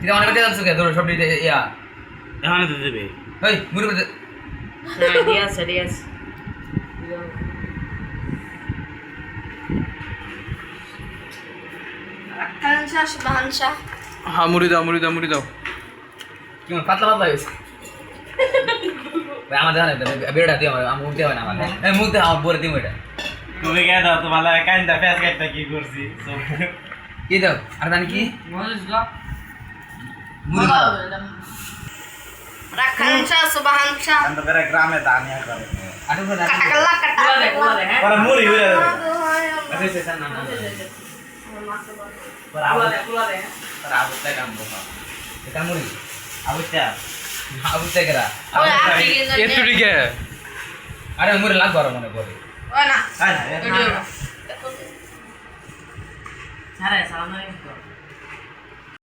এটা অনেক বেটে যাচ্ছে কে ধরো সব দিতে ইয়া এখন তো দেবে এই মুড়ি বেটে Dias. Kansha, Subhansha. হ্যাঁ মুড়ি দাও কি মানে পাতলা পাতলা হয়েছে ভাই আমার জানা বেড়া দিও আমার মুখতে হয় না আমার এই মুখতে আমার বলে দিও এটা তুমি কে দাও তোমার লাগে কাইন্দা ফেস কাটটা কি করছি কি দাও আর জানি কি Moses ga. মুড়ি দাও Rakansha, Subhansha. কাইন্দা করে গ্রামে দানিয়া করে আটু করে Katakala, katakala. পরে মুড়ি হইরা দেবে আচ্ছা আচ্ছা না না পর আবু তাই কাম বসা এটা মুড়ি আবুটা আবু তাই করা Oh, api gitu. একটু দিকে আরে মুড়ি লাগবে আর মনে করে Oh, nah. আয় না Aduh. Cara salam alaikum.